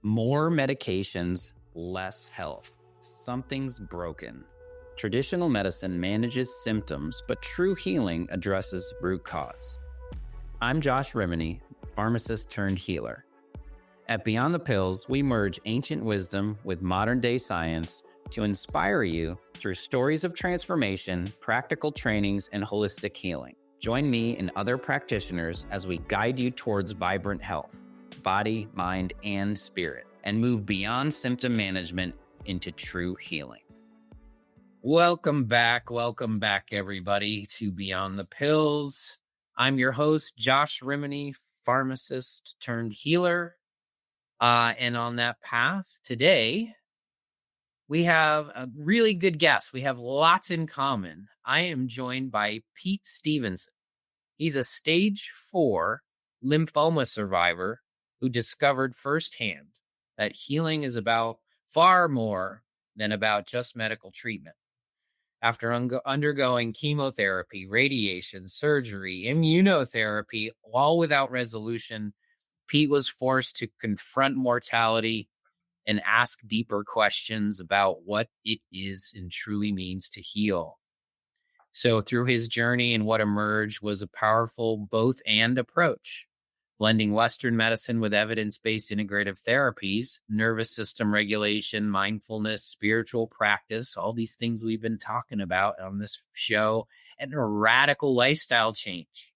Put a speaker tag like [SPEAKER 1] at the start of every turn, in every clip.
[SPEAKER 1] More medications, less health. Something's broken. Traditional medicine manages symptoms, but true healing addresses root cause. I'm Josh Rimany, pharmacist turned healer. At Beyond the Pills, we merge ancient wisdom with modern-day science to inspire you through stories of transformation, practical trainings, and holistic healing. Join me and other practitioners as we guide you towards vibrant health, body, mind, and spirit, and move beyond symptom management into true healing. Welcome back, everybody, to Beyond the Pills. I'm your host, Josh Rimany, pharmacist turned healer. And on that path today, we have a really good guest. We have lots in common. I am joined by Pete Stevenson. He's a stage 4 lymphoma survivor who discovered firsthand that healing is about far more than about just medical treatment. After undergoing chemotherapy, radiation, surgery, immunotherapy, all without resolution, Pete was forced to confront mortality and ask deeper questions about what it is and truly means to heal. So through his journey, and what emerged was a powerful both and approach, blending Western medicine with evidence-based integrative therapies, nervous system regulation, mindfulness, spiritual practice, all these things we've been talking about on this show, and a radical lifestyle change.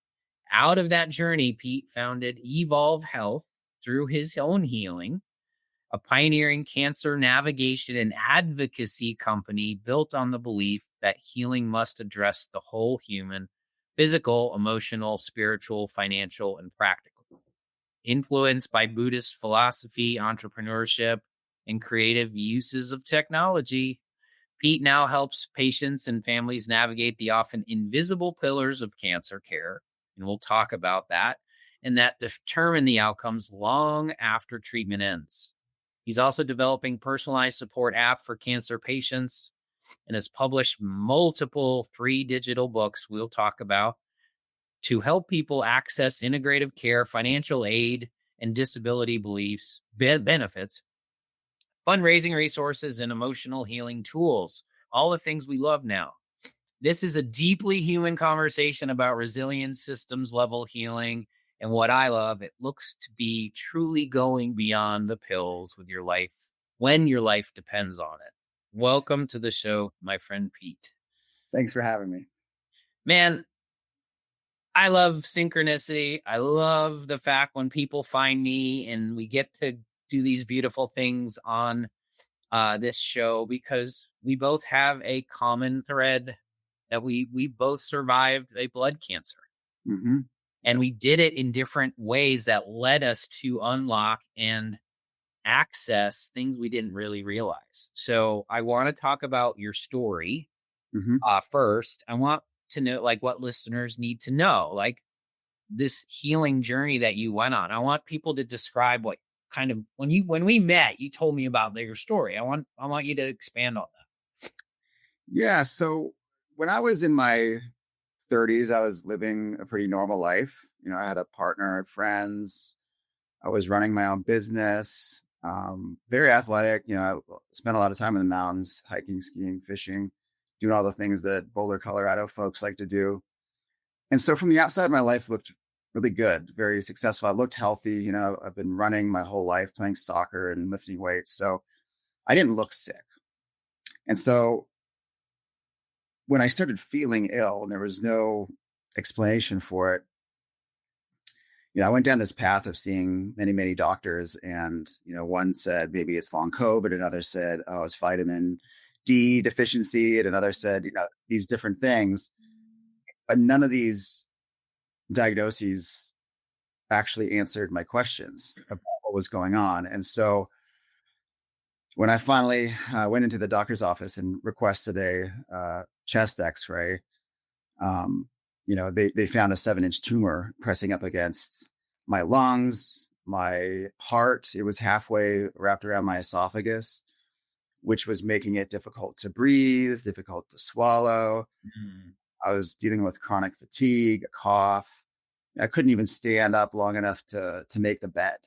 [SPEAKER 1] Out of that journey, Pete founded Evolve Health through his own healing, a pioneering cancer navigation and advocacy company built on the belief that healing must address the whole human, physical, emotional, spiritual, financial, and practical. Influenced by Buddhist philosophy, entrepreneurship, and creative uses of technology, Pete now helps patients and families navigate the often invisible pillars of cancer care, and we'll talk about that, and that determine the outcomes long after treatment ends. He's also developing personalized support app for cancer patients and has published multiple free digital books we'll talk about to help people access integrative care, financial aid, and disability benefits, fundraising resources, and emotional healing tools, all the things we love now. This is a deeply human conversation about resilience, systems level healing, and what I love, it looks to be truly going beyond the pills with your life when your life depends on it. Welcome to the show, my friend Pete.
[SPEAKER 2] Thanks for having me.
[SPEAKER 1] Man, I love synchronicity. I love the fact when people find me and we get to do these beautiful things on this show, because we both have a common thread that we both survived a blood cancer.
[SPEAKER 2] Mm-hmm.
[SPEAKER 1] And we did it in different ways that led us to unlock and access things we didn't really realize. So I want to talk about your story.
[SPEAKER 2] Mm-hmm.
[SPEAKER 1] First. I want to know, like, what listeners need to know, like this healing journey that you went on. I want people to describe what kind of, when we met, you told me about your story. I want you to expand on that.
[SPEAKER 2] Yeah. So when I was in my 30s, I was living a pretty normal life. You know, I had a partner, I had friends. I was running my own business, very athletic. You know, I spent a lot of time in the mountains, hiking, skiing, fishing, doing all the things that Boulder, Colorado folks like to do. And so from the outside, my life looked really good, very successful. I looked healthy. You know, I've been running my whole life, playing soccer and lifting weights. So I didn't look sick. And so when I started feeling ill and there was no explanation for it, you know, I went down this path of seeing many, many doctors. And, you know, one said, maybe it's long COVID. Another said, oh, it's vitamin D deficiency. And another said, you know, these different things. But none of these diagnoses actually answered my questions about what was going on. And so when I finally went into the doctor's office and requested a chest x-ray, you know, they found a 7-inch tumor pressing up against my lungs, my heart. It was halfway wrapped around my esophagus, which was making it difficult to breathe, difficult to swallow.
[SPEAKER 1] Mm.
[SPEAKER 2] I was dealing with chronic fatigue, a cough. I couldn't even stand up long enough to make the bed.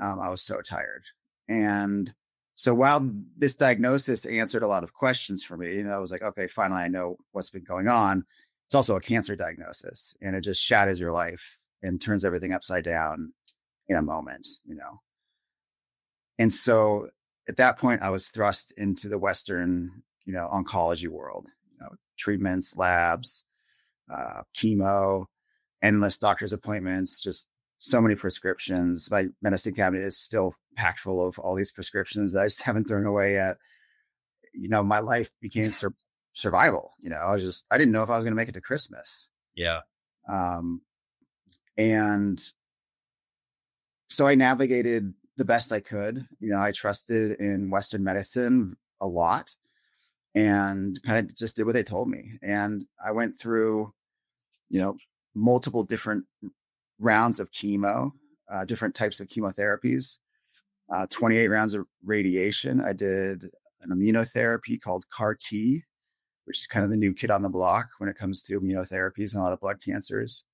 [SPEAKER 2] I was so tired. And so while this diagnosis answered a lot of questions for me, I was like, okay, finally, I know what's been going on. It's also a cancer diagnosis, and it just shatters your life and turns everything upside down in a moment. And so at that point, I was thrust into the Western, oncology world, treatments, labs, chemo, endless doctor's appointments, just so many prescriptions. My medicine cabinet is still packed full of all these prescriptions that I just haven't thrown away yet. My life became survival. I didn't know if I was going to make it to Christmas.
[SPEAKER 1] Yeah.
[SPEAKER 2] Um, and so I navigated the best I could. I trusted in Western medicine a lot and kind of just did what they told me. And I went through, multiple different rounds of chemo, different types of chemotherapies, 28 rounds of radiation. I did an immunotherapy called CAR-T, which is kind of the new kid on the block when it comes to immunotherapies and a lot of blood cancers,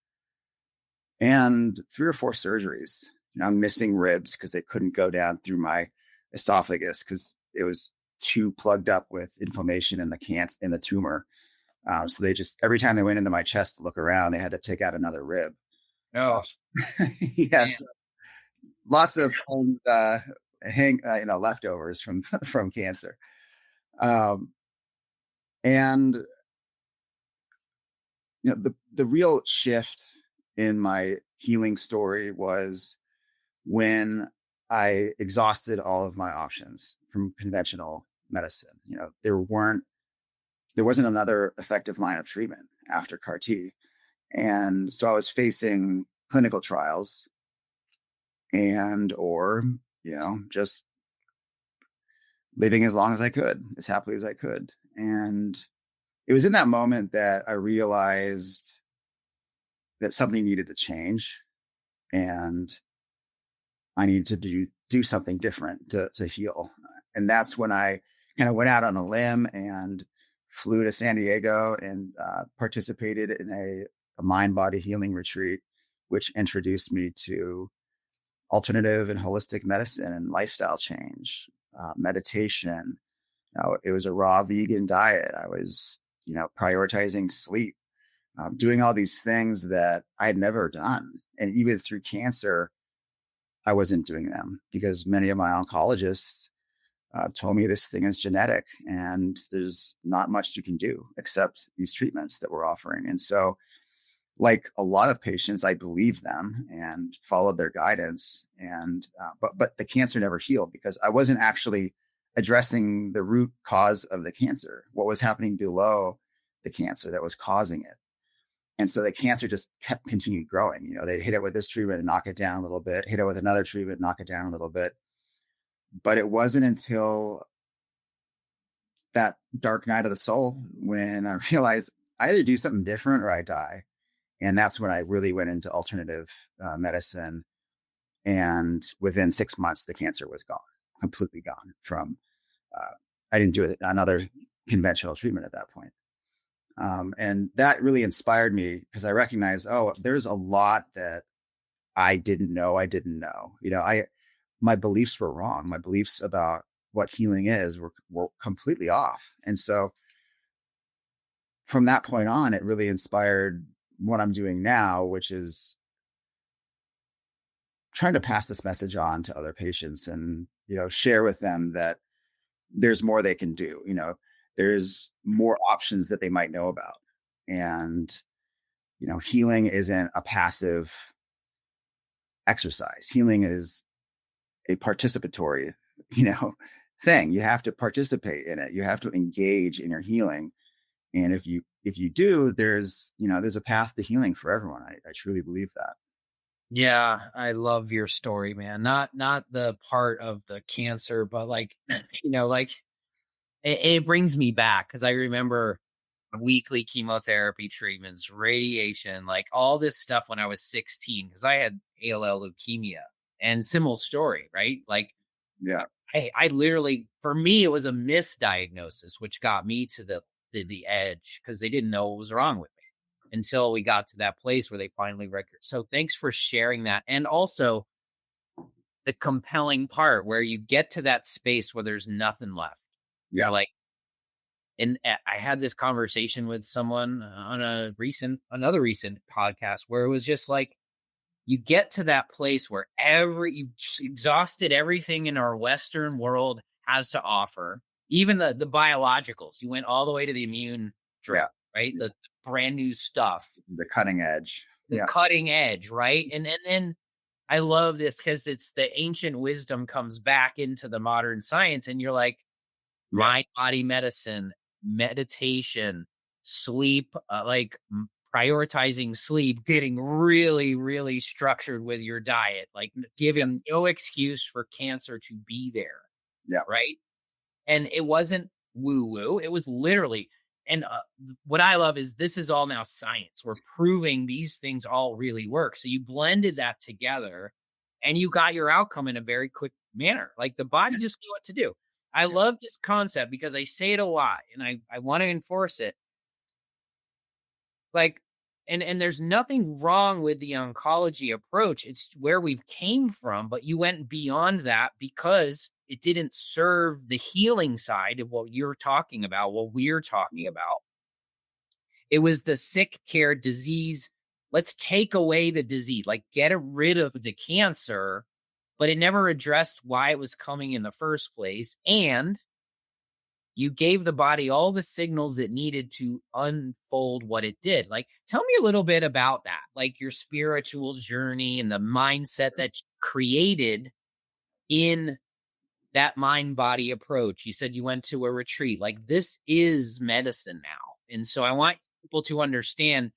[SPEAKER 2] and 3 or 4 surgeries. I'm missing ribs because they couldn't go down through my esophagus because it was too plugged up with inflammation in the tumor. So they just, every time they went into my chest to look around, they had to take out another rib.
[SPEAKER 1] Oh,
[SPEAKER 2] yes. Lots of leftovers from cancer. And the real shift in my healing story was when I exhausted all of my options from conventional medicine. There wasn't another effective line of treatment after CAR-T. And so I was facing clinical trials or just living as long as I could, as happily as I could. And it was in that moment that I realized that something needed to change, and I needed to do something different to heal. And that's when I kind of went out on a limb and flew to San Diego and participated in a mind-body healing retreat, which introduced me to alternative and holistic medicine and lifestyle change, meditation. It was a raw vegan diet. I was, prioritizing sleep, doing all these things that I had never done. And even through cancer, I wasn't doing them because many of my oncologists told me this thing is genetic and there's not much you can do except these treatments that we're offering. And so, like a lot of patients, I believed them and followed their guidance. And but the cancer never healed because I wasn't actually addressing the root cause of the cancer, what was happening below the cancer that was causing it. And so the cancer just continued growing. They'd hit it with this treatment and knock it down a little bit, hit it with another treatment, knock it down a little bit. But it wasn't until that dark night of the soul when I realized I either do something different or I die. And that's when I really went into alternative medicine. And within 6 months, the cancer was gone, completely gone from, I didn't do another conventional treatment at that point. And that really inspired me because I recognized, there's a lot that I didn't know. My beliefs were wrong. My beliefs about what healing is were completely off. And so from that point on, it really inspired what I'm doing now, which is trying to pass this message on to other patients and, share with them that there's more they can do. There's more options that they might know about. And, healing isn't a passive exercise. Healing is a participatory, thing. You have to participate in it. You have to engage in your healing. And if you do, there's a path to healing for everyone. I truly believe that.
[SPEAKER 3] Yeah, I love your story, man. Not the part of the cancer, but like, it brings me back because I remember weekly chemotherapy treatments, radiation, like all this stuff when I was 16 because I had ALL leukemia and similar story, right? Like,
[SPEAKER 2] Yeah.
[SPEAKER 3] I literally, for me, it was a misdiagnosis, which got me to the edge because they didn't know what was wrong with me until we got to that place where they finally record. So thanks for sharing that. And also the compelling part where you get to that space where there's nothing left.
[SPEAKER 2] Yeah.
[SPEAKER 3] You're like, and I had this conversation with someone on another recent podcast where it was just like, you get to that place where you've exhausted everything in our Western world has to offer, even the biologicals. You went all the way to the immune drip, right? The brand new stuff,
[SPEAKER 2] the cutting edge,
[SPEAKER 3] cutting edge, right? And then I love this because it's the ancient wisdom comes back into the modern science, and you're like, mind body medicine, meditation, sleep, prioritizing sleep, getting really, really structured with your diet, like giving no excuse for cancer to be there.
[SPEAKER 2] Yeah.
[SPEAKER 3] Right. And it wasn't woo woo. It was literally, and what I love is this is all now science. We're proving these things all really work. So you blended that together and you got your outcome in a very quick manner. Like the body just knew what to do. I love this concept because I say it a lot and I want to enforce it. Like, and there's nothing wrong with the oncology approach. It's where we've came from, but you went beyond that because it didn't serve the healing side of what you're talking about, what we're talking about. It was the sick care disease. Let's take away the disease, like get rid of the cancer, but it never addressed why it was coming in the first place. And you gave the body all the signals it needed to unfold what it did. Like, tell me a little bit about that, like your spiritual journey and the mindset that you created in that mind-body approach. You said you went to a retreat. Like, this is medicine now. And so I want people to understand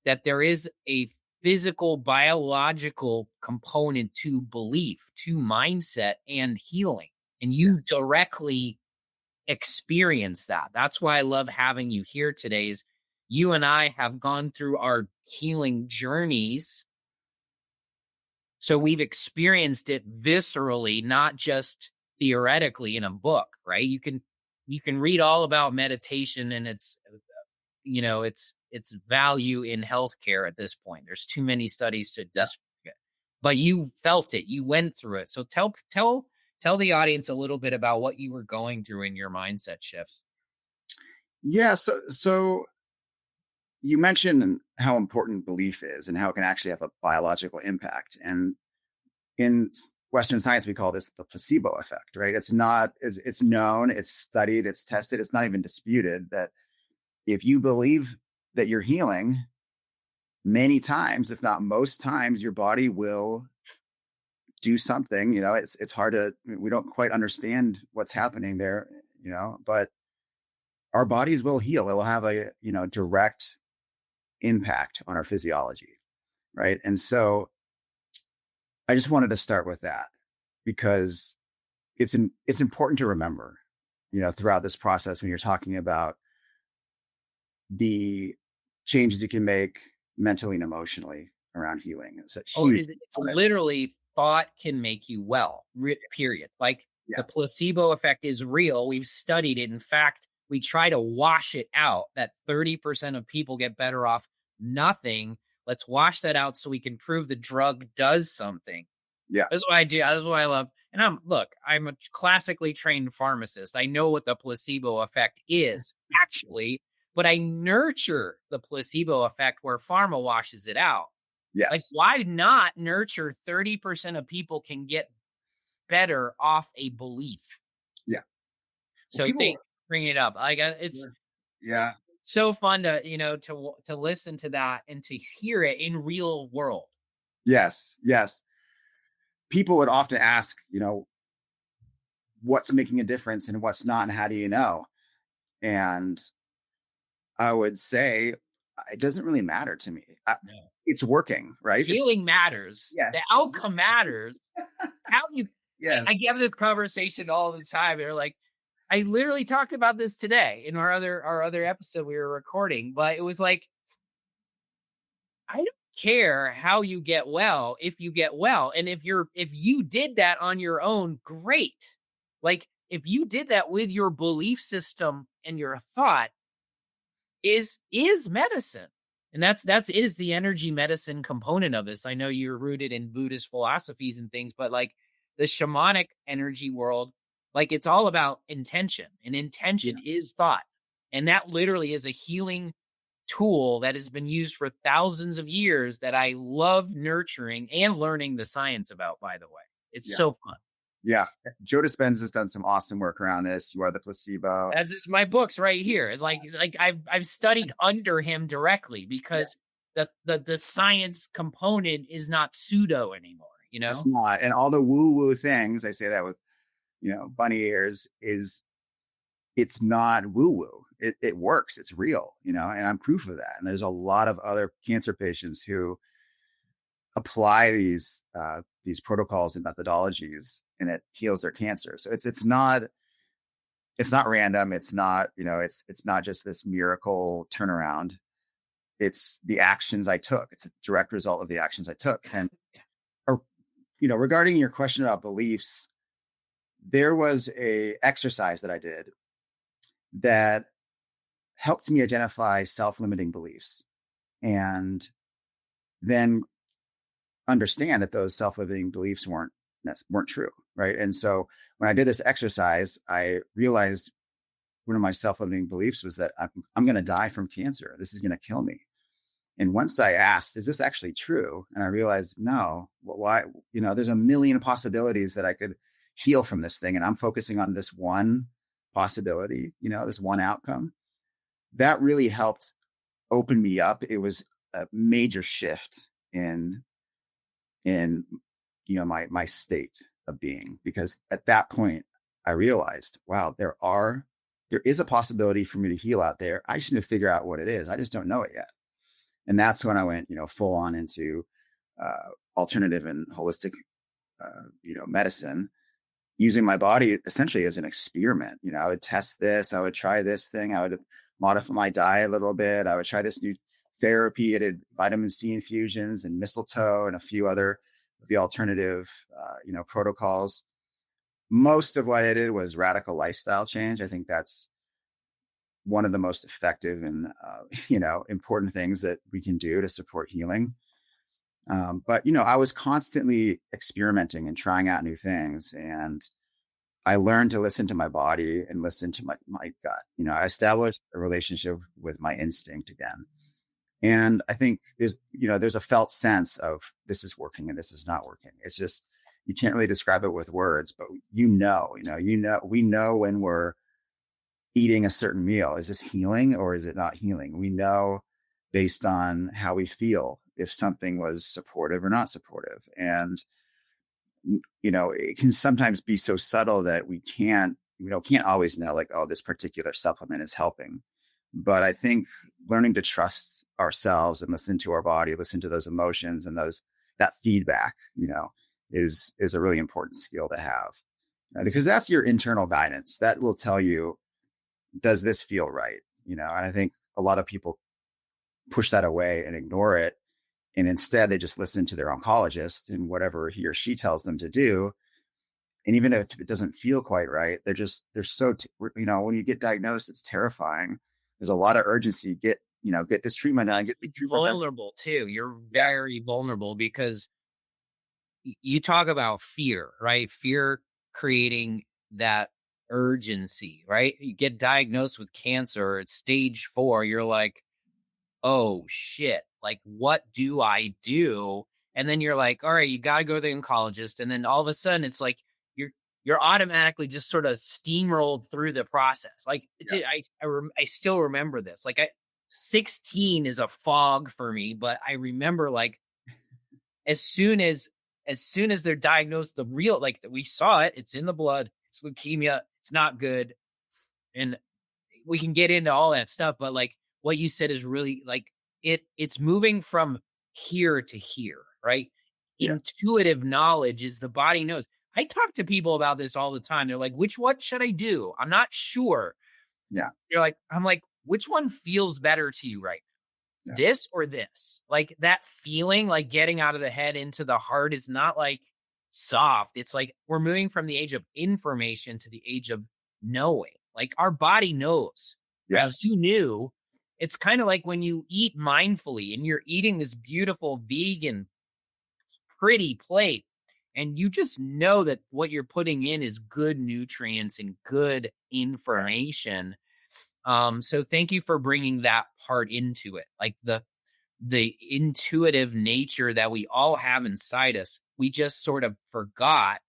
[SPEAKER 3] that there is a physical, biological component to belief, to mindset and healing. And you directly experience that. That's why I love having you here today. Is you and I have gone through our healing journeys. So we've experienced it viscerally, not just theoretically in a book, right? You can read all about meditation and its value in healthcare at this point. There's too many studies to disprove it. But you felt it, you went through it. So tell the audience a little bit about what you were going through in your mindset shifts.
[SPEAKER 2] Yeah. So you mentioned how important belief is and how it can actually have a biological impact. And in Western science, we call this the placebo effect, right? It's known, it's studied, it's tested. It's not even disputed that if you believe that you're healing, many times, if not most times, your body will do something. It's hard we don't quite understand what's happening there, but our bodies will heal. It will have a direct impact on our physiology, right? And so I just wanted to start with that because it's important to remember, throughout this process when you're talking about the changes you can make mentally and emotionally around healing. It's
[SPEAKER 3] literally thought can make you well, period. Like the placebo effect is real. We've studied it. In fact, we try to wash it out that 30% of people get better off nothing. Let's wash that out so we can prove the drug does something.
[SPEAKER 2] Yeah.
[SPEAKER 3] That's what I do. That's what I love. And I'm a classically trained pharmacist. I know what the placebo effect is actually, but I nurture the placebo effect where pharma washes it out.
[SPEAKER 2] Yes.
[SPEAKER 3] Like, why not nurture 30% of people can get better off a belief?
[SPEAKER 2] Yeah.
[SPEAKER 3] So bring it up. Like, it's so fun to, to listen to that and to hear it in real world.
[SPEAKER 2] Yes. Yes. People would often ask, what's making a difference and what's not, and how do you know? And I would say it doesn't really matter to me. It's working, right?
[SPEAKER 3] Healing matters.
[SPEAKER 2] Yes.
[SPEAKER 3] The outcome matters. How you?
[SPEAKER 2] Yes.
[SPEAKER 3] I have this conversation all the time. They're like, I literally talked about this today in our other episode we were recording, but it was like, I don't care how you get well if you get well, and if you did that on your own, great. Like, if you did that with your belief system and your thought, is medicine. And that's the energy medicine component of this. I know you're rooted in Buddhist philosophies and things, but like the shamanic energy world, like it's all about intention, and intention is thought. And that literally is a healing tool that has been used for thousands of years that I love nurturing and learning the science about, by the way. It's so fun.
[SPEAKER 2] Yeah. Joe Dispenza has done some awesome work around this. You Are the Placebo.
[SPEAKER 3] That's just my books right here. It's like I've studied under him directly because the science component is not pseudo anymore, you know?
[SPEAKER 2] It's not. And all the woo-woo things, I say that with, bunny ears, is it's not woo-woo. It works. It's real, and I'm proof of that. And there's a lot of other cancer patients who apply these protocols and methodologies, and it heals their cancer. So it's not random. It's not, it's not just this miracle turnaround. It's the actions I took. It's a direct result of the actions I took. And, regarding your question about beliefs, there was a exercise that I did that helped me identify self-limiting beliefs and then understand that those self-limiting beliefs weren't true. Right. And so when I did this exercise, I realized one of my self-limiting beliefs was that I'm going to die from cancer. This is going to kill me. And once I asked, is this actually true? And I realized, no, why? There's a million possibilities that I could heal from this thing. And I'm focusing on this one possibility, this one outcome. That really helped open me up. It was a major shift in my state of being, because at that point I realized, wow, there is a possibility for me to heal out there. I just need to figure out what it is. I just don't know it yet. And that's when I went, full on into alternative and holistic, medicine, using my body essentially as an experiment. I would test this, I would try this thing, I would modify my diet a little bit, I would try this new therapy. It had vitamin C infusions and mistletoe and a few other of the alternative, protocols. Most of what I did was radical lifestyle change. I think that's one of the most effective and, important things that we can do to support healing. But I was constantly experimenting and trying out new things. And I learned to listen to my body and listen to my gut. I established a relationship with my instinct again. And I think there's a felt sense of this is working and this is not working. It's just, you can't really describe it with words, but we know when we're eating a certain meal. Is this healing or is it not healing? We know based on how we feel if something was supportive or not supportive. And, it can sometimes be so subtle that we can't always know, like, oh, this particular supplement is helping. But I think learning to trust ourselves and listen to our body, listen to those emotions and that feedback, is a really important skill to have, because that's your internal guidance that will tell you, does this feel right? And I think a lot of people push that away and ignore it. And instead they just listen to their oncologist and whatever he or she tells them to do. And even if it doesn't feel quite right, they're so, when you get diagnosed, it's terrifying. There's a lot of urgency. Get this treatment done.
[SPEAKER 3] It's vulnerable too. You're very vulnerable because you talk about fear, right? Fear creating that urgency, right? You get diagnosed with cancer at stage 4. You're like, oh shit, like, what do I do? And then you're like, all right, you got to go to the oncologist. And then all of a sudden it's like, you're automatically just sort of steamrolled through the process. Like, I still remember this. Like, 16 is a fog for me, but I remember, like, as soon as they're diagnosed, the real, like, we saw it, it's in the blood, it's leukemia, it's not good. And we can get into all that stuff, but like what you said is really like it's moving from here to here, right? Yeah. Intuitive knowledge is the body knows. I talk to people about this all the time. They're like, what should I do? I'm not sure.
[SPEAKER 2] Yeah.
[SPEAKER 3] I'm like, which one feels better to you right now? Yeah. This or this? Like that feeling, like getting out of the head into the heart is not like soft. It's like we're moving from the age of information to the age of knowing. Like our body knows.
[SPEAKER 2] Yes.
[SPEAKER 3] As you knew, it's kind of like when you eat mindfully and you're eating this beautiful vegan, pretty plate. and you just know that what you're putting in is good nutrients and good information. So thank you for bringing that part into it, like the intuitive nature that we all have inside us. We just sort of forgot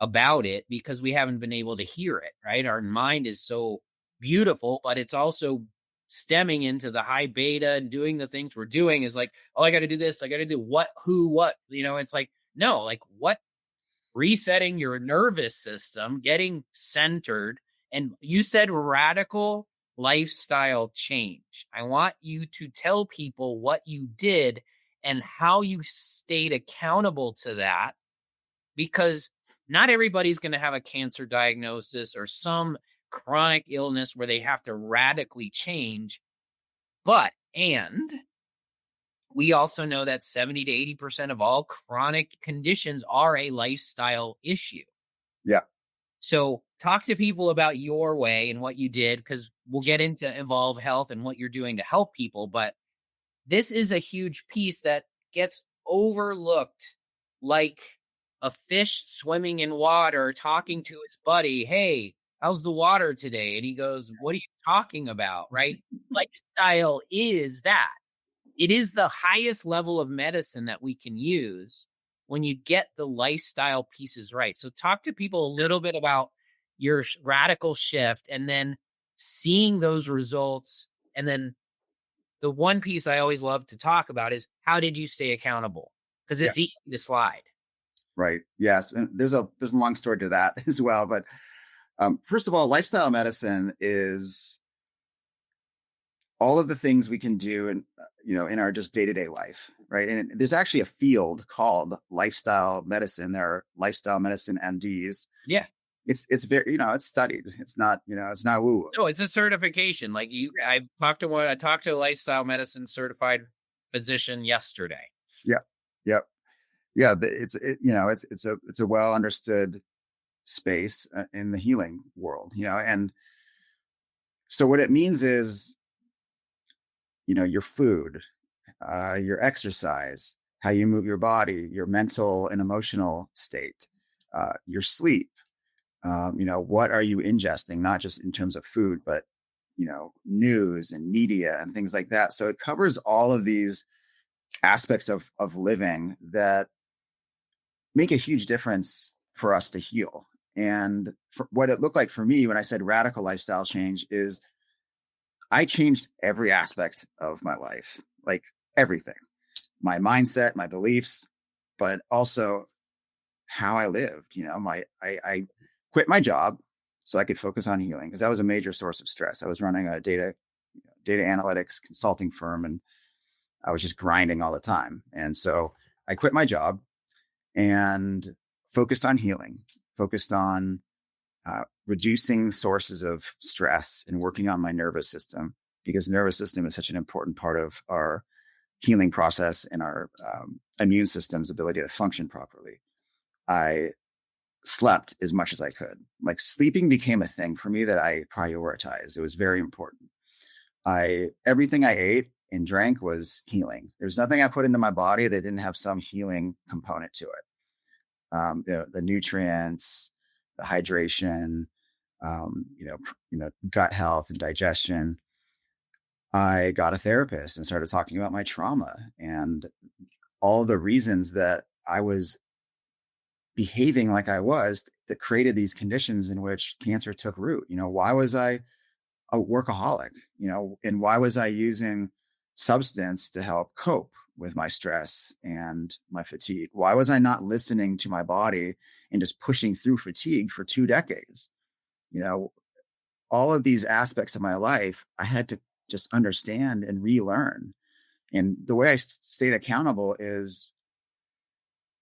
[SPEAKER 3] about it because we haven't been able to hear it, right? Our mind is so beautiful, but it's also stemming into the high beta, and doing the things we're doing is like, oh, I got to do this. I got to do what, who, what, it's like, no, like what, resetting your nervous system, getting centered. And you said radical lifestyle change. I want you to tell people what you did and how you stayed accountable to that, because not everybody's going to have a cancer diagnosis or some chronic illness where they have to radically change. And we also know that 70 to 80% of all chronic conditions are a lifestyle issue.
[SPEAKER 2] Yeah.
[SPEAKER 3] So talk to people about your way and what you did, because we'll get into Evolve Health and what you're doing to help people. But this is a huge piece that gets overlooked, like a fish swimming in water talking to his buddy, hey, how's the water today? And he goes, what are you talking about? Right? Lifestyle is that. It is the highest level of medicine that we can use when you get the lifestyle pieces right. So talk to people a little bit about your radical shift, and then seeing those results. And then the one piece I always love to talk about is, how did you stay accountable? Because it's easy to slide.
[SPEAKER 2] Right. Yes. And there's a long story to that as well. But first of all, lifestyle medicine is all of the things we can do in our just day-to-day life. Right. And there's actually a field called lifestyle medicine. There are lifestyle medicine MDs.
[SPEAKER 3] Yeah.
[SPEAKER 2] It's very, it's studied. It's not, it's not woo.
[SPEAKER 3] No, it's a certification. Like I talked to a lifestyle medicine certified physician yesterday.
[SPEAKER 2] Yeah. Yep. Yeah. It's a well understood space in the healing world, and so what it means is, your food, your exercise, how you move your body, your mental and emotional state, your sleep, what are you ingesting, not just in terms of food, but, news and media and things like that. So it covers all of these aspects of living that make a huge difference for us to heal. And what it looked like for me when I said radical lifestyle change is I changed every aspect of my life, like everything, my mindset, my beliefs, but also how I lived. I quit my job so I could focus on healing, because that was a major source of stress. I was running a data analytics consulting firm, and I was just grinding all the time. And so I quit my job and focused on healing, focused on reducing sources of stress and working on my nervous system, because the nervous system is such an important part of our healing process and our immune system's ability to function properly. I slept as much as I could. Like, sleeping became a thing for me that I prioritized. It was very important. Everything I ate and drank was healing. There's nothing I put into my body that didn't have some healing component to it. The nutrients, the hydration, gut health and digestion. I got a therapist and started talking about my trauma and all the reasons that I was behaving like I was that created these conditions in which cancer took root. Why was I a workaholic? And why was I using substance to help cope with my stress and my fatigue? Why was I not listening to my body and just pushing through fatigue for 2 decades? All of these aspects of my life, I had to just understand and relearn. And the way I stayed accountable is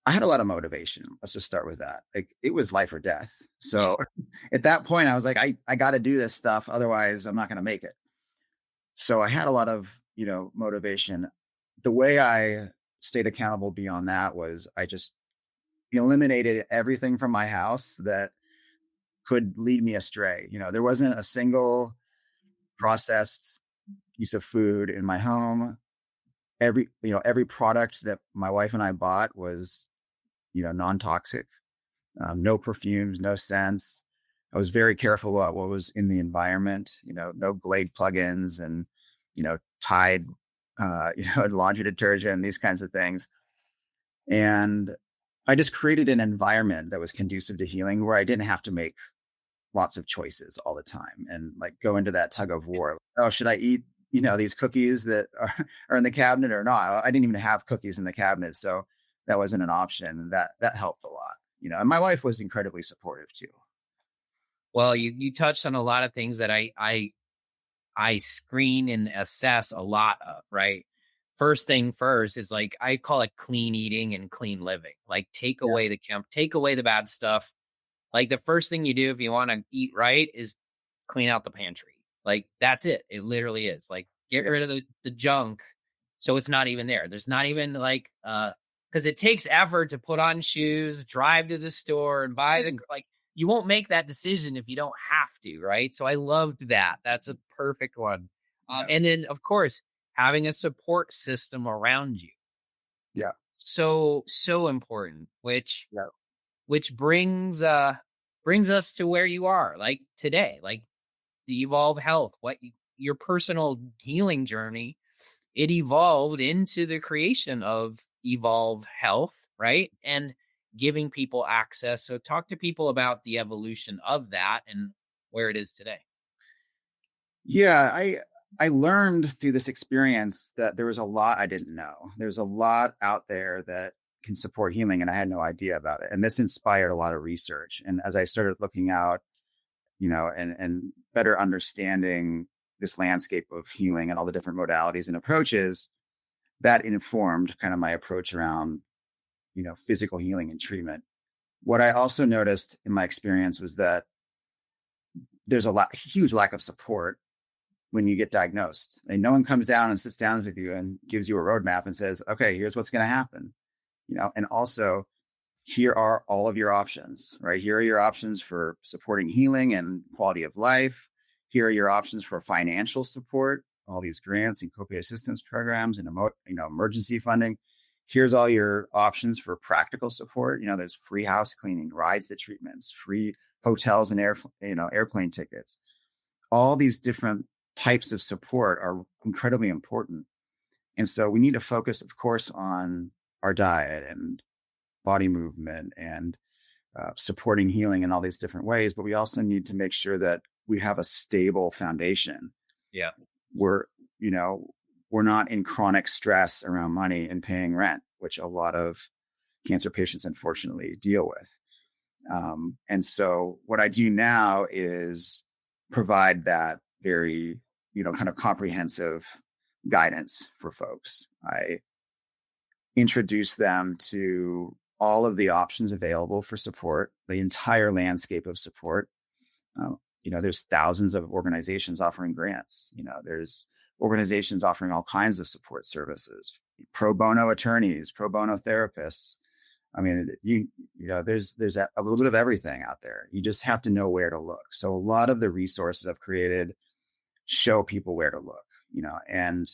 [SPEAKER 2] I had a lot of motivation. Let's just start with that. Like, it was life or death. So at that point, I was like, I got to do this stuff. Otherwise, I'm not going to make it. So I had a lot of, motivation. The way I stayed accountable beyond that was I just eliminated everything from my house that could lead me astray. There wasn't a single processed piece of food in my home. Every product that my wife and I bought was non-toxic, no perfumes, no scents. I was very careful about what was in the environment, no Glade plugins and, Tide, laundry detergent, these kinds of things. And I just created an environment that was conducive to healing where I didn't have to make lots of choices all the time and like go into that tug of war. Oh, should I eat, these cookies that are in the cabinet or not? I didn't even have cookies in the cabinet. So that wasn't an option. And that helped a lot, and my wife was incredibly supportive too.
[SPEAKER 3] Well, you touched on a lot of things that I screen and assess a lot of, right? First thing first is like, I call it clean eating and clean living. Like take away the bad stuff. Like the first thing you do if you want to eat right is clean out the pantry. Like that's it. It literally is like get rid of the junk. So it's not even there. There's not even like, cause it takes effort to put on shoes, drive to the store and buy like you won't make that decision if you don't have to. Right. So I loved that. That's a perfect one. And then of course, having a support system around you.
[SPEAKER 2] Yeah.
[SPEAKER 3] So important, which brings us to where you are like today, like the Evolve Health, your personal healing journey, it evolved into the creation of Evolve Health, right? And giving people access. So talk to people about the evolution of that and where it is today.
[SPEAKER 2] Yeah, I learned through this experience that there was a lot I didn't know. There's a lot out there that can support healing, and I had no idea about it. And this inspired a lot of research. And as I started looking out, and better understanding this landscape of healing and all the different modalities and approaches, that informed kind of my approach around, physical healing and treatment. What I also noticed in my experience was that there's huge lack of support when you get diagnosed. And no one comes down and sits down with you and gives you a roadmap and says, okay, here's what's going to happen. And also here are all of your options, right? Here are your options for supporting healing and quality of life. Here are your options for financial support, all these grants and copay assistance programs and, emergency funding. Here's all your options for practical support. There's free house cleaning, rides to treatments, free hotels and airplane tickets. All these different types of support are incredibly important. And so we need to focus, of course, on our diet and body movement and supporting healing in all these different ways. But we also need to make sure that we have a stable foundation.
[SPEAKER 3] Yeah.
[SPEAKER 2] We're not in chronic stress around money and paying rent, which a lot of cancer patients, unfortunately, deal with. And so what I do now is provide that very, kind of comprehensive guidance for folks. I introduce them to all of the options available for support, the entire landscape of support. There's thousands of organizations offering grants. There's organizations offering all kinds of support services, pro bono attorneys, pro bono therapists. I mean, there's a little bit of everything out there. You just have to know where to look. So a lot of the resources I've created show people where to look, and,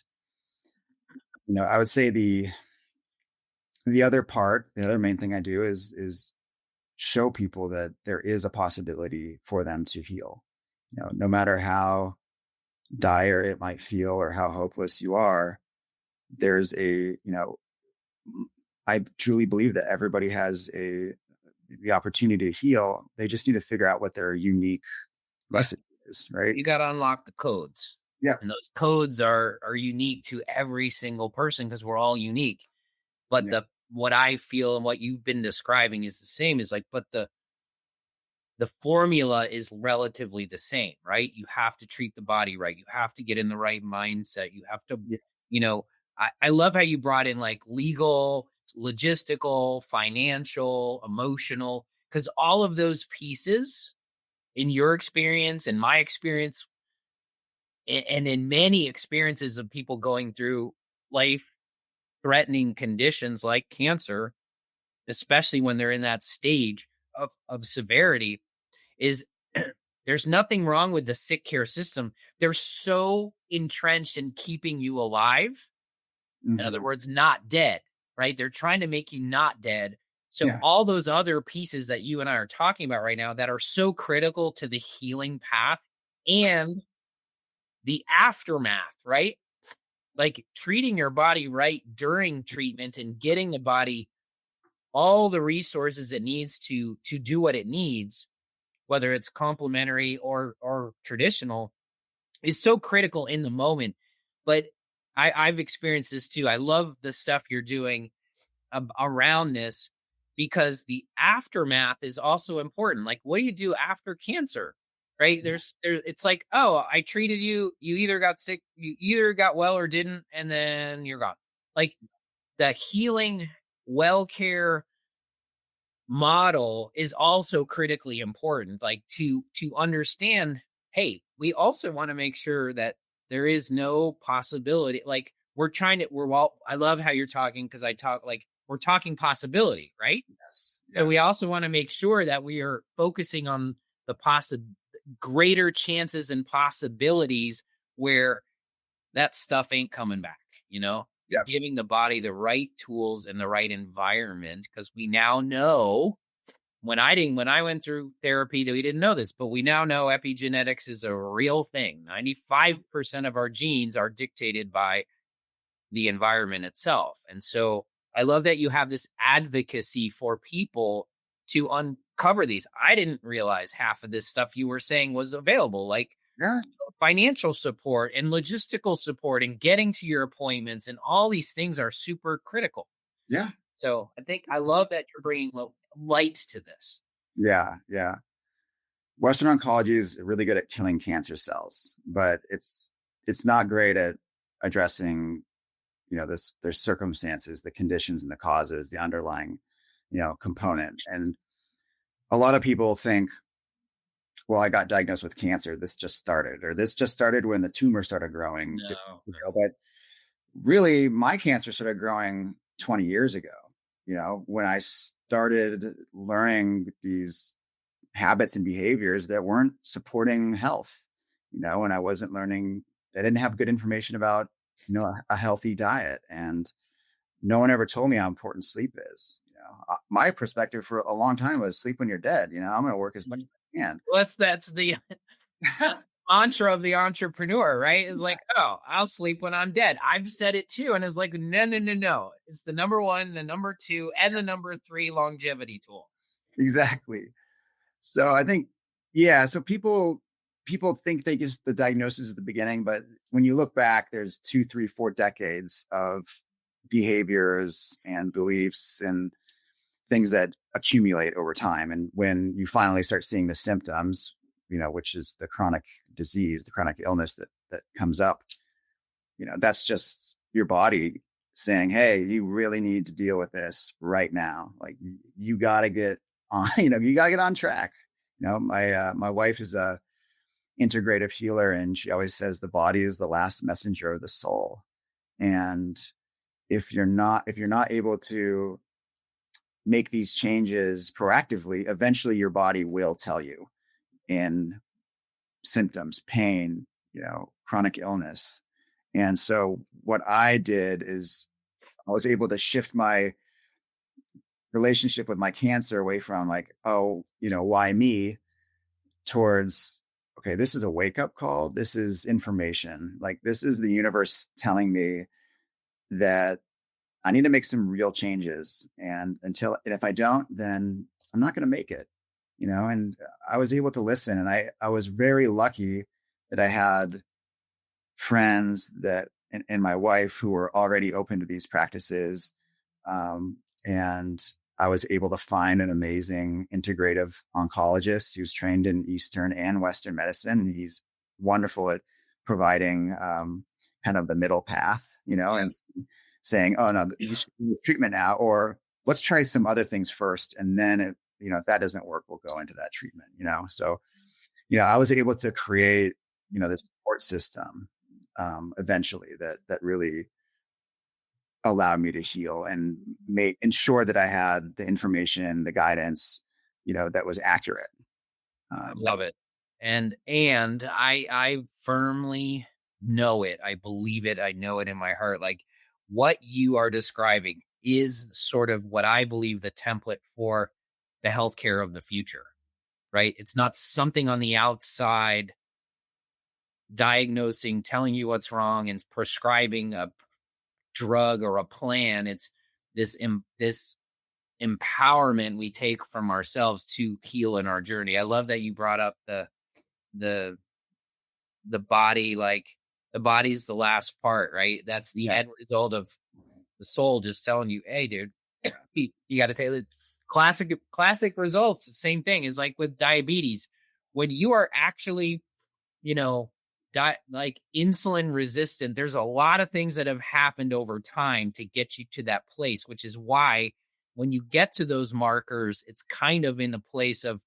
[SPEAKER 2] I would say the other main thing I do is show people that there is a possibility for them to heal, no matter how dire it might feel or how hopeless you are. There's I truly believe that everybody has the opportunity to heal. They just need to figure out what their unique message is, right?
[SPEAKER 3] You got to unlock the codes.
[SPEAKER 2] Yeah.
[SPEAKER 3] And those codes are unique to every single person because we're all unique. But what I feel and what you've been describing is the same. Is like, but the formula is relatively the same, right? You have to treat the body right. You have to get in the right mindset. You have to, I love how you brought in like legal, logistical, financial, emotional, because all of those pieces in your experience and my experience and in many experiences of people going through life-threatening conditions like cancer, especially when they're in that stage of severity, is there's nothing wrong with the sick care system. They're so entrenched in keeping you alive. Mm-hmm. In other words, not dead, right? They're trying to make you not dead So
[SPEAKER 2] Yeah.
[SPEAKER 3] all those other pieces that you and I are talking about right now that are so critical to the healing path and the aftermath, right? Like treating your body right during treatment and getting the body all the resources it needs to do what it needs, whether it's complementary or traditional, is so critical in the moment. But I've experienced this too. I love the stuff you're doing around this because the aftermath is also important. Like, what do you do after cancer? Right? It's like, oh, I treated you. You either got sick, you either got well or didn't, and then you're gone. Like the healing, well care model is also critically important. Like to understand, hey, we also want to make sure that there is no possibility. Like I love how you're talking because I talk like we're talking possibility, right?
[SPEAKER 2] Yes.
[SPEAKER 3] So we
[SPEAKER 2] Yes.
[SPEAKER 3] also want to make sure that we are focusing on the greater chances and possibilities where that stuff ain't coming back,
[SPEAKER 2] Yep.
[SPEAKER 3] giving the body the right tools and the right environment. Because we now know when I went through therapy, that we didn't know this, but we now know epigenetics is a real thing. 95% of our genes are dictated by the environment itself. And so I love that you have this advocacy for people to uncover these. I didn't realize half of this stuff you were saying was available, like
[SPEAKER 2] Yeah.
[SPEAKER 3] financial support and logistical support and getting to your appointments, and all these things are super critical.
[SPEAKER 2] Yeah.
[SPEAKER 3] So I love that you're bringing light to this.
[SPEAKER 2] Yeah. Yeah. Western oncology is really good at killing cancer cells, but it's not great at addressing, their circumstances, the conditions and the causes, the underlying, component. And a lot of people think, well, I got diagnosed with cancer. This just started, or this just started when the tumor started growing.
[SPEAKER 3] No.
[SPEAKER 2] But really, my cancer started growing 20 years ago. When I started learning these habits and behaviors that weren't supporting health, and I wasn't learning, I didn't have good information about, a healthy diet. And no one ever told me how important sleep is. My perspective for a long time was sleep when you're dead. I'm going to work as much as I can.
[SPEAKER 3] Well, that's the mantra of the entrepreneur, right? It's like, oh, I'll sleep when I'm dead. I've said it too. And it's like, no. It's the number one, the number two, and the number three longevity tool.
[SPEAKER 2] Exactly. So I think, yeah. So people think they get the diagnosis at the beginning, but when you look back, there's 2, 3, 4 decades of behaviors and beliefs and things that accumulate over time. And when you finally start seeing the symptoms, which is the chronic disease, the chronic illness that comes up, that's just your body saying, hey, you really need to deal with this right now. Like you got to get on, you got to get on track. My wife is a integrative healer, and she always says the body is the last messenger of the soul. And if you're not able to make these changes proactively, eventually your body will tell you in symptoms, pain, chronic illness. And so what I did is I was able to shift my relationship with my cancer away from like, oh, why me, towards, okay, this is a wake-up call. This is information. Like this is the universe telling me that I need to make some real changes. And if I don't, then I'm not going to make it, and I was able to listen. And I was very lucky that I had friends and my wife who were already open to these practices. And I was able to find an amazing integrative oncologist who's trained in Eastern and Western medicine. And he's wonderful at providing kind of the middle path, and saying, oh, no, you should do treatment now, or let's try some other things first. And then, if that doesn't work, we'll go into that treatment, So, I was able to create, this support system eventually that really allowed me to heal and ensure that I had the information, the guidance, that was accurate.
[SPEAKER 3] Love it. And I firmly know it. I believe it. I know it in my heart. Like what you are describing is sort of what I believe the template for the healthcare of the future, right? It's not something on the outside diagnosing, telling you what's wrong and prescribing a drug or a plan. It's this empowerment we take from ourselves to heal in our journey. I love that you brought up the body, like the body's the last part, right? That's the end result of the soul just telling you, hey, dude, you got to take it. Classic results. Same thing is like with diabetes. When you are actually, like insulin resistant, there's a lot of things that have happened over time to get you to that place, which is why when you get to those markers, it's kind of in the place of,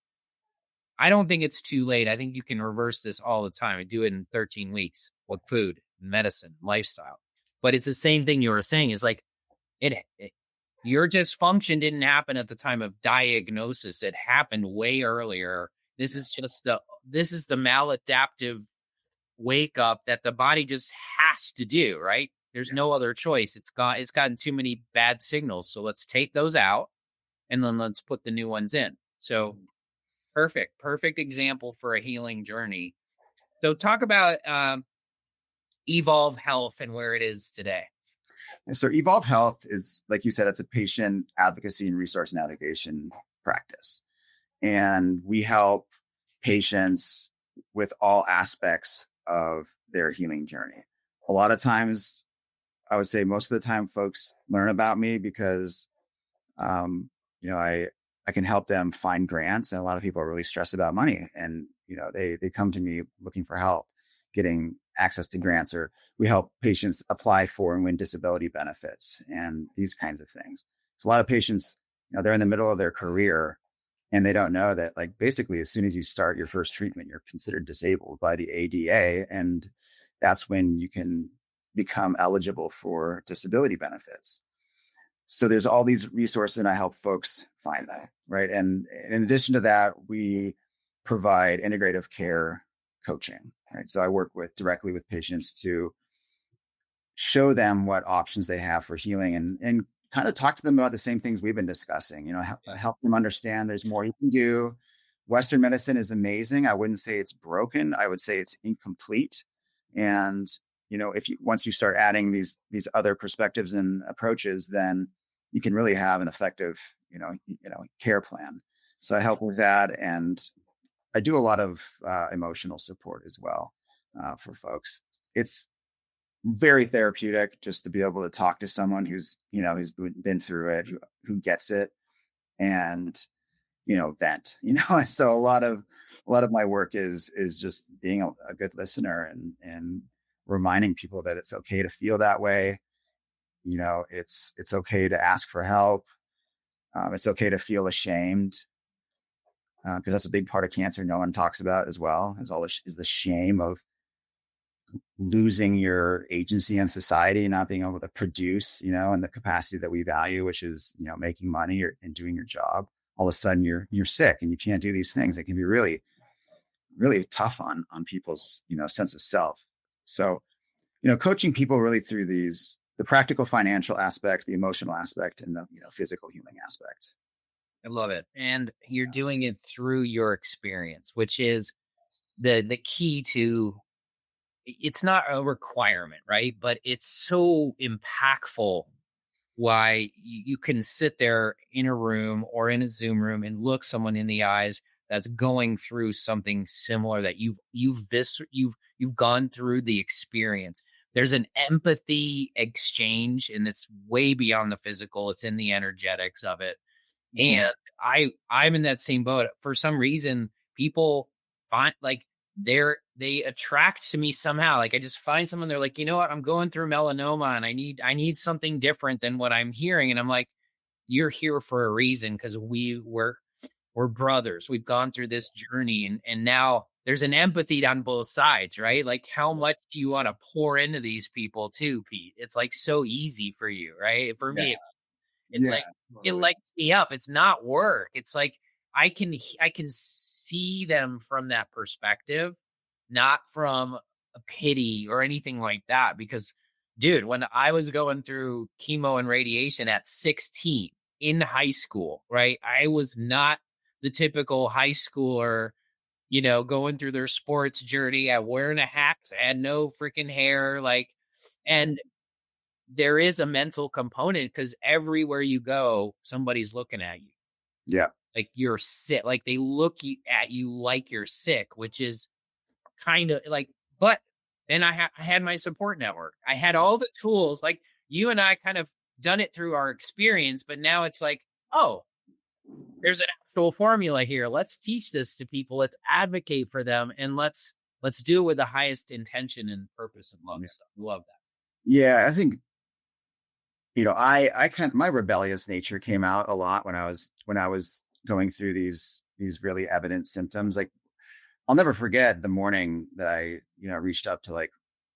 [SPEAKER 3] I don't think it's too late. I think you can reverse this all the time and do it in 13 weeks with food, medicine, lifestyle. But it's the same thing you were saying is like, your dysfunction didn't happen at the time of diagnosis. It happened way earlier. This is the maladaptive wake up that the body just has to do, right? There's no other choice. It's gotten too many bad signals. So let's take those out and then let's put the new ones in. So perfect example for a healing journey. So talk about Evolve Health and where it is today.
[SPEAKER 2] And so Evolve Health is, like you said, it's a patient advocacy and resource navigation practice. And we help patients with all aspects of their healing journey. A lot of times, I would say most of the time, folks learn about me because, I can help them find grants. And a lot of people are really stressed about money. And, they come to me looking for help getting access to grants, or we help patients apply for and win disability benefits and these kinds of things. So a lot of patients, they're in the middle of their career and they don't know that, like, basically as soon as you start your first treatment, you're considered disabled by the ADA. And that's when you can become eligible for disability benefits. So there's all these resources and I help folks find that, right? And in addition to that, we provide integrative care coaching, right? So I work directly with patients to show them what options they have for healing and kind of talk to them about the same things we've been discussing, help them understand there's more you can do. Western medicine is amazing. I wouldn't say it's broken. I would say it's incomplete. And, once you start adding these other perspectives and approaches, then you can really have an effective, care plan. So I help with that. And I do a lot of emotional support as well for folks. It's very therapeutic just to be able to talk to someone who's been through it, who gets it, and vent. So a lot of my work is just being a good listener and reminding people that it's okay to feel that way. It's okay to ask for help. It's okay to feel ashamed. Because that's a big part of cancer no one talks about as well, is the shame of losing your agency in society, not being able to produce, and the capacity that we value, which is, making money and doing your job. All of a sudden you're sick and you can't do these things. It can be really, really tough on people's, sense of self. So, coaching people really through the practical financial aspect, the emotional aspect, and the, physical healing aspect.
[SPEAKER 3] I love it. And you're doing it through your experience, which is the key to, it's not a requirement, right? But it's so impactful why you can sit there in a room or in a Zoom room and look someone in the eyes that's going through something similar, that you've gone through the experience. There's an empathy exchange, and it's way beyond the physical. It's in the energetics of it. And I'm in that same boat. For some reason, people find like they attract to me somehow. Like I just find someone, they're like, what, I'm going through melanoma and I need something different than what I'm hearing. And I'm like, you're here for a reason, because we're brothers. We've gone through this journey, and now there's an empathy on both sides, right? Like, how much do you want to pour into these people too, Pete? It's like so easy for you, right? For me, it's like, totally. It lights me up. It's not work. It's like, I can see them from that perspective, not from a pity or anything like that, because Dude, when I was going through chemo and radiation at 16 in high school, right? I was not the typical high schooler, going through their sports journey. I wearing a hat. I had no freaking hair. And there is a mental component because everywhere you go, somebody's looking at you.
[SPEAKER 2] Yeah.
[SPEAKER 3] Like you're sick. Like they look at you like you're sick, which is kind of like, but then I had my support network. I had all the tools. Like you and I kind of done it through our experience, but now it's like, oh, there's an actual formula here. Let's teach this to people. Let's advocate for them, and let's do it with the highest intention and purpose and love.
[SPEAKER 2] Yeah.
[SPEAKER 3] So love that.
[SPEAKER 2] Yeah, I think I kind of, my rebellious nature came out a lot when I was going through these really evident symptoms. Like I'll never forget the morning that I reached up to like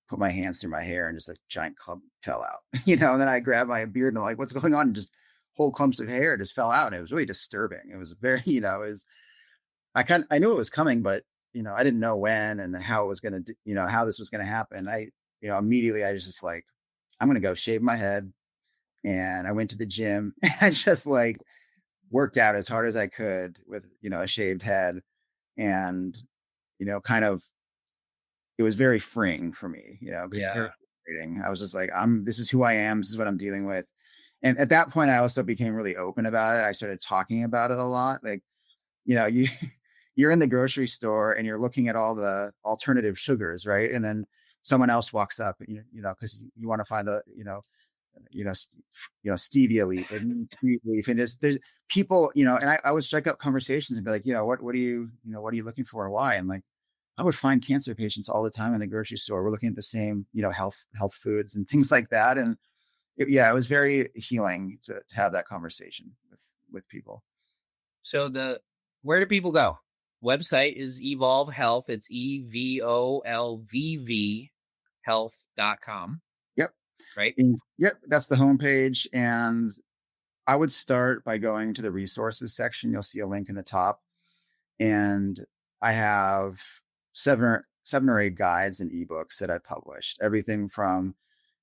[SPEAKER 2] put my hands through my hair and just a giant clump fell out. And then I grabbed my beard and I'm like, what's going on? And just whole clumps of hair just fell out. And it was really disturbing. It was very, I knew it was coming, but I didn't know when and how it was going to, how this was going to happen. Immediately I was just like, I'm going to go shave my head. And I went to the gym and I just like worked out as hard as I could with, a shaved head. And, kind of, it was very freeing for me,
[SPEAKER 3] Yeah.
[SPEAKER 2] I was just like, this is who I am. This is what I'm dealing with. And at that point, I also became really open about it. I started talking about it a lot. Like, you're in the grocery store and you're looking at all the alternative sugars, right? And then someone else walks up, because you want to find the, stevia leaf and wheat leaf, and there's people, and I would strike up conversations and be like, what are you looking for and why? And like, I would find cancer patients all the time in the grocery store. We're looking at the same, health foods and things like that. And it was very healing to have that conversation with people.
[SPEAKER 3] So where do people go? Website is Evolve Health. It's EVOLVV health.com.
[SPEAKER 2] Yep.
[SPEAKER 3] Right.
[SPEAKER 2] Yep. That's the homepage. And I would start by going to the resources section. You'll see a link in the top. And I have seven or eight guides and ebooks that I published. Everything from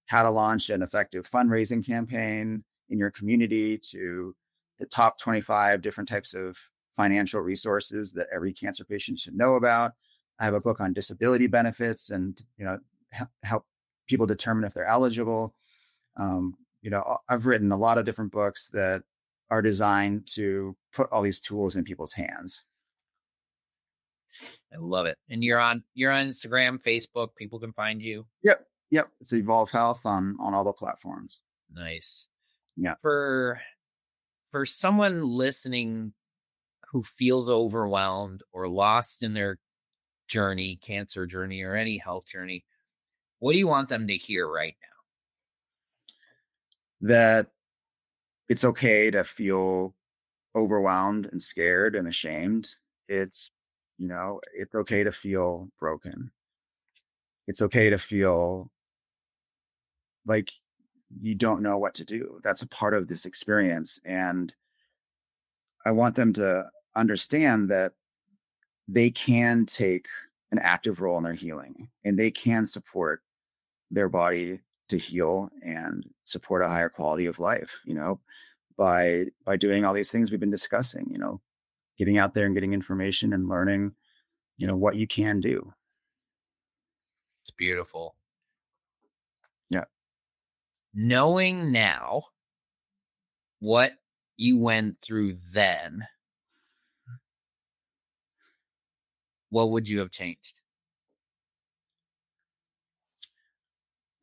[SPEAKER 2] how to launch an effective fundraising campaign in your community to the top 25 different types of financial resources that every cancer patient should know about. I have a book on disability benefits and, help people determine if they're eligible. I've written a lot of different books that are designed to put all these tools in people's hands.
[SPEAKER 3] I love it. And you're on Instagram, Facebook, people can find you.
[SPEAKER 2] Yep. It's Evolve Health on all the platforms.
[SPEAKER 3] Nice.
[SPEAKER 2] Yeah.
[SPEAKER 3] For someone listening who feels overwhelmed or lost in their journey, cancer journey, or any health journey, what do you want them to hear right now?
[SPEAKER 2] That it's okay to feel overwhelmed and scared and ashamed. It's okay to feel broken. It's okay to feel like you don't know what to do. That's a part of this experience. And I want them to understand that they can take an active role in their healing and they can support their body to heal and support a higher quality of life, by doing all these things we've been discussing, getting out there and getting information and learning, what you can do.
[SPEAKER 3] It's beautiful.
[SPEAKER 2] Yeah.
[SPEAKER 3] Knowing now what you went through then, what would you have changed?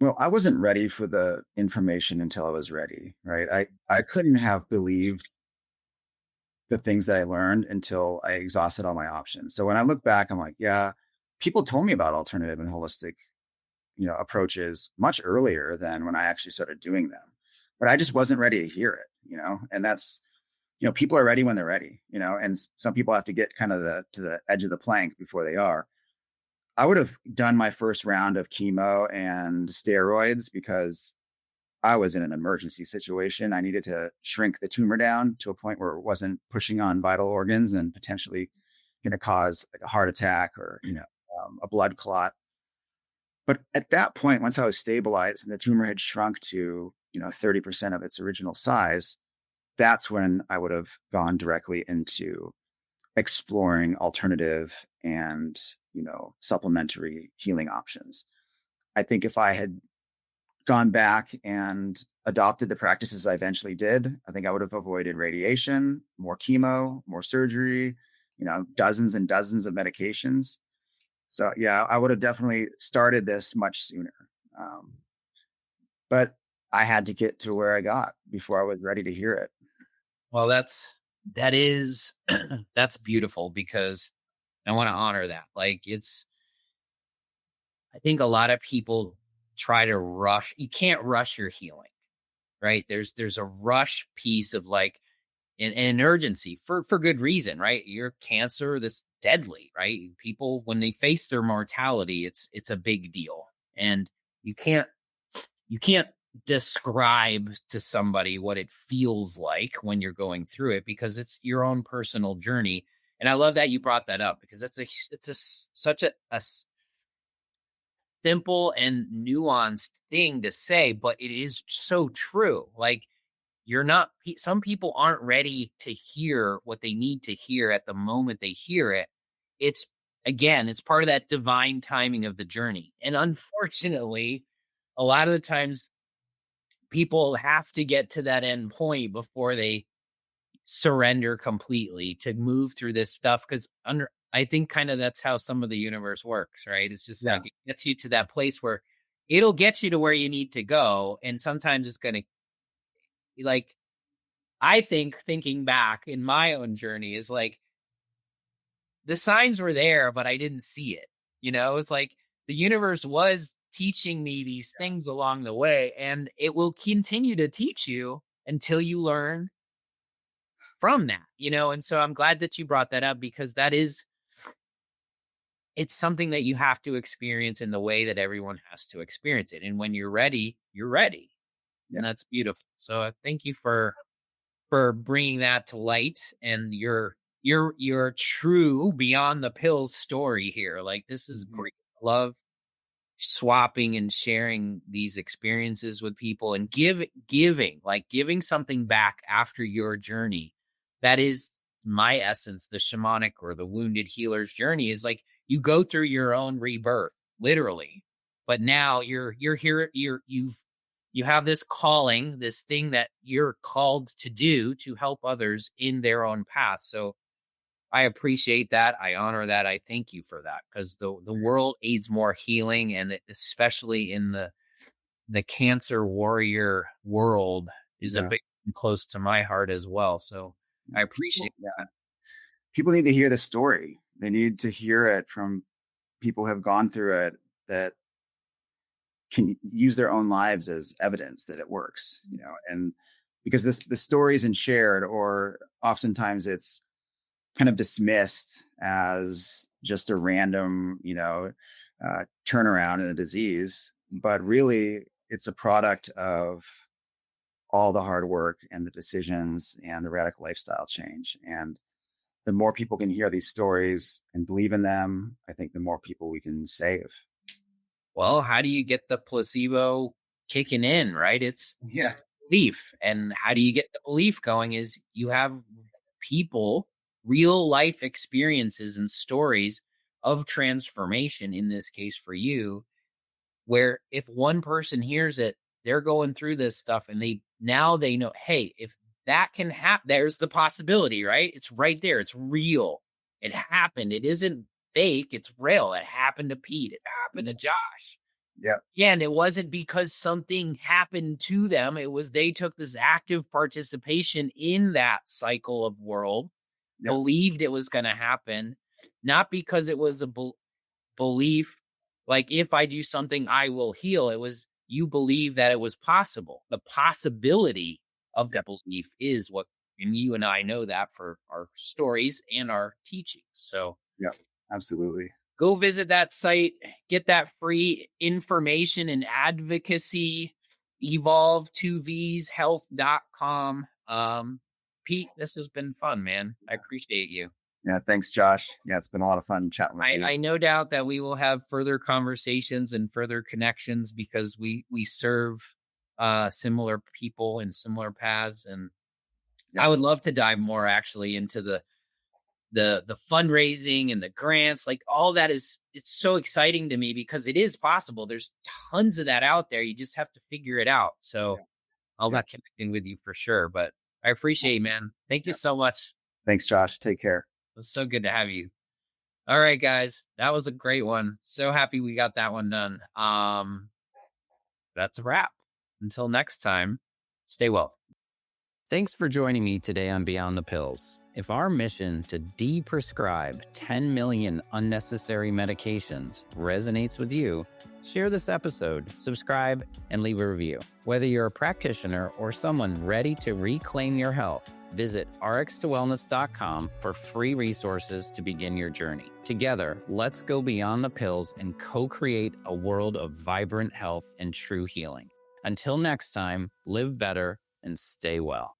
[SPEAKER 2] Well, I wasn't ready for the information until I was ready, right? I couldn't have believed the things that I learned until I exhausted all my options. So when I look back, I'm like, yeah, people told me about alternative and holistic, approaches much earlier than when I actually started doing them. But I just wasn't ready to hear it, and that's, people are ready when they're ready, and some people have to get kind of to the edge of the plank before they are. I would have done my first round of chemo and steroids because I was in an emergency situation. I needed to shrink the tumor down to a point where it wasn't pushing on vital organs and potentially going to cause like a heart attack or, a blood clot. But at that point, once I was stabilized and the tumor had shrunk to, 30% of its original size, that's when I would have gone directly into exploring alternative and, supplementary healing options. I think if I had gone back and adopted the practices I eventually did, I think I would have avoided radiation, more chemo, more surgery, dozens and dozens of medications. So yeah, I would have definitely started this much sooner. Um, but I had to get to where I got before I was ready to hear it.
[SPEAKER 3] Well, that is that's beautiful, because I want to honor that. Like, I think a lot of people try to rush. You can't rush your healing, right? There's a rush piece of like an urgency for good reason, right? Your cancer, this deadly, right? People, when they face their mortality, it's a big deal, and you can't describe to somebody what it feels like when you're going through it, because it's your own personal journey. And I love that you brought that up, because such a simple and nuanced thing to say, but it is so true. Like, some people aren't ready to hear what they need to hear at the moment they hear it. It's part of that divine timing of the journey. And unfortunately, a lot of the times people have to get to that end point before they surrender completely to move through this stuff. Because I think kind of that's how some of the universe works, right? It's just like, it gets you to that place where it'll get you to where you need to go. And sometimes it's going to, like, I think, thinking back in my own journey, is like, the signs were there, but I didn't see it. It's like the universe was teaching me these things along the way, and it will continue to teach you until you learn from that, And so I'm glad that you brought that up, because it's something that you have to experience in the way that everyone has to experience it. And when you're ready, you're ready. Yeah. And that's beautiful. So thank you for bringing that to light, and your true beyond the pills story here. Like, this is great. Love swapping and sharing these experiences with people, and giving something back after your journey. That is my essence. The shamanic or the wounded healer's journey is like, you go through your own rebirth, literally, but now you're here. You have this calling, this thing that you're called to do, to help others in their own path. So I appreciate that. I honor that. I thank you for that, because the world needs more healing, and especially in the cancer warrior world is a big close to my heart as well. So I appreciate that.
[SPEAKER 2] People need to hear the story. They need to hear it from people who have gone through it, that can use their own lives as evidence that it works, and because the story isn't shared, or oftentimes it's kind of dismissed as just a random, turnaround in a disease, but really it's a product of all the hard work and the decisions and the radical lifestyle change. And the more people can hear these stories and believe in them, I think the more people we can save.
[SPEAKER 3] Well, how do you get the placebo kicking in, right? It's belief. And how do you get the belief going is you have people, real life experiences and stories of transformation, in this case for you, where if one person hears it, they're going through this stuff, and they know, hey, if that can happen, there's the possibility, right? It's right there. It's real. It happened. It isn't fake. It's real. It happened to Pete. It happened to Josh. Yeah. And it wasn't because something happened to them. It was, they took this active participation in that cycle of world, believed it was going to happen, not because it was a belief, like, if I do something, I will heal. It was, you believe that it was possible. The possibility of the belief is what, and you and I know that for our stories and our teachings. So
[SPEAKER 2] yeah, absolutely.
[SPEAKER 3] Go visit that site, get that free information and advocacy, evolve2vshealth.com. Pete, this has been fun, man. I appreciate you.
[SPEAKER 2] Yeah. Thanks, Josh. Yeah, it's been a lot of fun chatting with you.
[SPEAKER 3] I no doubt that we will have further conversations and further connections because we serve similar people in similar paths, and
[SPEAKER 2] Yeah.
[SPEAKER 3] I would love to dive more actually into the fundraising and the grants. Like all that it's so exciting to me because it is possible. There's tons of that out there. You just have to figure it out. So I'll be connecting with you for sure. But I appreciate you, man. Thank you so much.
[SPEAKER 2] Thanks, Josh. Take care.
[SPEAKER 3] It was so good to have you. All right, guys. That was a great one. So happy we got that one done. That's a wrap. Until next time, stay well.
[SPEAKER 1] Thanks for joining me today on Beyond the Pills. If our mission to de-prescribe 10 million unnecessary medications resonates with you, share this episode, subscribe, and leave a review. Whether you're a practitioner or someone ready to reclaim your health, visit rx2wellness.com for free resources to begin your journey. Together, let's go beyond the pills and co-create a world of vibrant health and true healing. Until next time, live better and stay well.